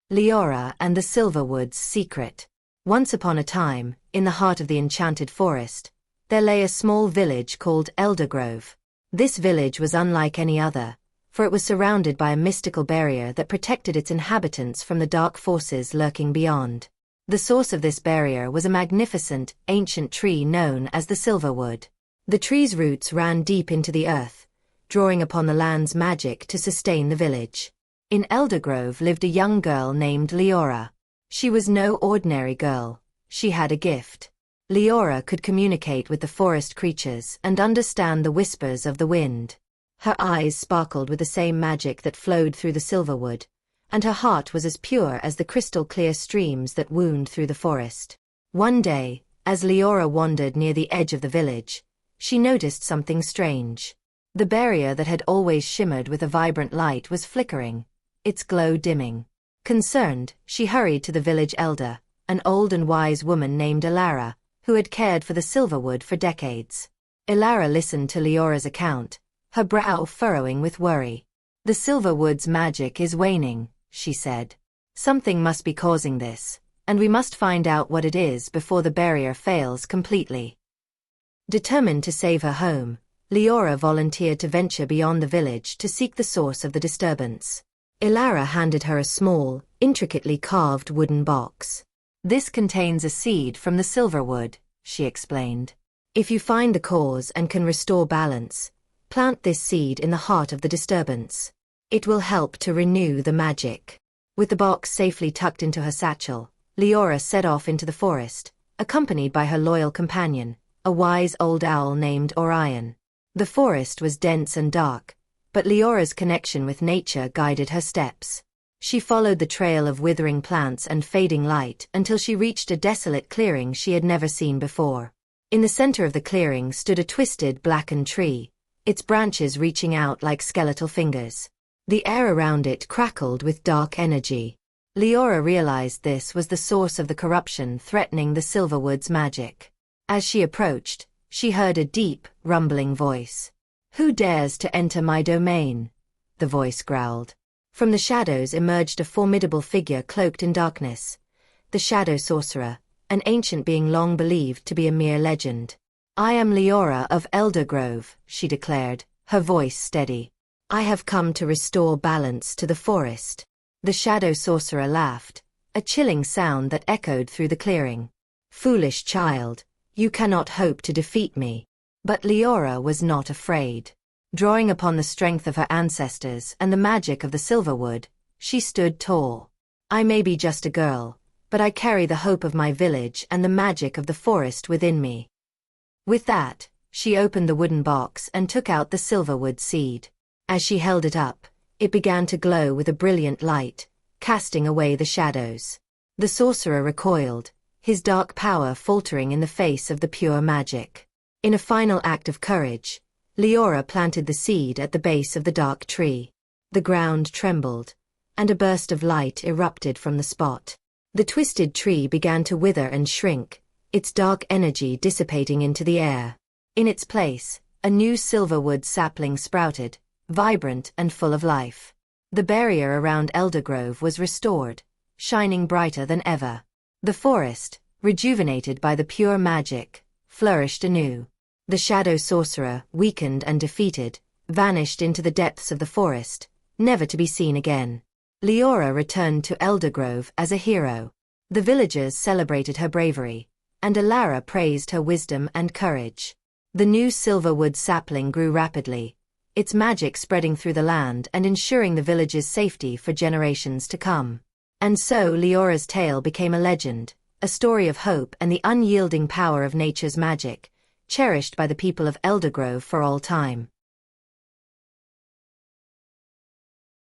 Liora and the Silverwood's secret. Once upon a time, in the heart of the enchanted forest, there lay a small village called Eldergrove. This village was unlike any other, for it was surrounded by a mystical barrier that protected its inhabitants from the dark forces lurking beyond. The source of this barrier was a magnificent, ancient tree known as the Silverwood. The tree's roots ran deep into the earth, drawing upon the land's magic to sustain the village. In Eldergrove lived a young girl named Liora. She was no ordinary girl. She had a gift. Liora could communicate with the forest creatures and understand the whispers of the wind. Her eyes sparkled with the same magic that flowed through the Silverwood, and her heart was as pure as the crystal-clear streams that wound through the forest. One day, as Liora wandered near the edge of the village, she noticed something strange. The barrier that had always shimmered with a vibrant light was flickering, its glow dimming. Concerned, she hurried to the village elder, an old and wise woman named Liora, who had cared for the Silverwood for decades. Liora listened to Liora's account, her brow furrowing with worry. "The Silverwood's magic is waning," she said. "Something must be causing this, and we must find out what it is before the barrier fails completely." Determined to save her home, Liora volunteered to venture beyond the village to seek the source of the disturbance. Liora handed her a small, intricately carved wooden box. "This contains a seed from the Silverwood," she explained. "If you find the cause and can restore balance, plant this seed in the heart of the disturbance. It will help to renew the magic." With the box safely tucked into her satchel, Liora set off into the forest, accompanied by her loyal companion, a wise old owl named Orion. The forest was dense and dark, but Liora's connection with nature guided her steps. She followed the trail of withering plants and fading light until she reached a desolate clearing she had never seen before. In the center of the clearing stood a twisted, blackened tree, its branches reaching out like skeletal fingers. The air around it crackled with dark energy. Liora realized this was the source of the corruption threatening the Silverwood's magic. As she approached, she heard a deep, rumbling voice. "Who dares to enter my domain?" the voice growled. From the shadows emerged a formidable figure cloaked in darkness, the Shadow Sorcerer, an ancient being long believed to be a mere legend. "I am Liora of Eldergrove," she declared, her voice steady. "I have come to restore balance to the forest." The Shadow Sorcerer laughed, a chilling sound that echoed through the clearing. "Foolish child, you cannot hope to defeat me." But Liora was not afraid. Drawing upon the strength of her ancestors and the magic of the Silverwood, she stood tall. "I may be just a girl, but I carry the hope of my village and the magic of the forest within me." With that, she opened the wooden box and took out the Silverwood seed. As she held it up, it began to glow with a brilliant light, casting away the shadows. The sorcerer recoiled, his dark power faltering in the face of the pure magic. In a final act of courage, Liora planted the seed at the base of the dark tree. The ground trembled, and a burst of light erupted from the spot. The twisted tree began to wither and shrink, its dark energy dissipating into the air. In its place, a new Silverwood sapling sprouted, vibrant and full of life. The barrier around Eldergrove was restored, shining brighter than ever. The forest, rejuvenated by the pure magic, flourished anew. The Shadow Sorcerer, weakened and defeated, vanished into the depths of the forest, never to be seen again. Liora returned to Eldergrove as a hero. The villagers celebrated her bravery, and Liora praised her wisdom and courage. The new Silverwood sapling grew rapidly, its magic spreading through the land and ensuring the village's safety for generations to come. And so Liora's tale became a legend, a story of hope and the unyielding power of nature's magic, cherished by the people of Eldergrove for all time.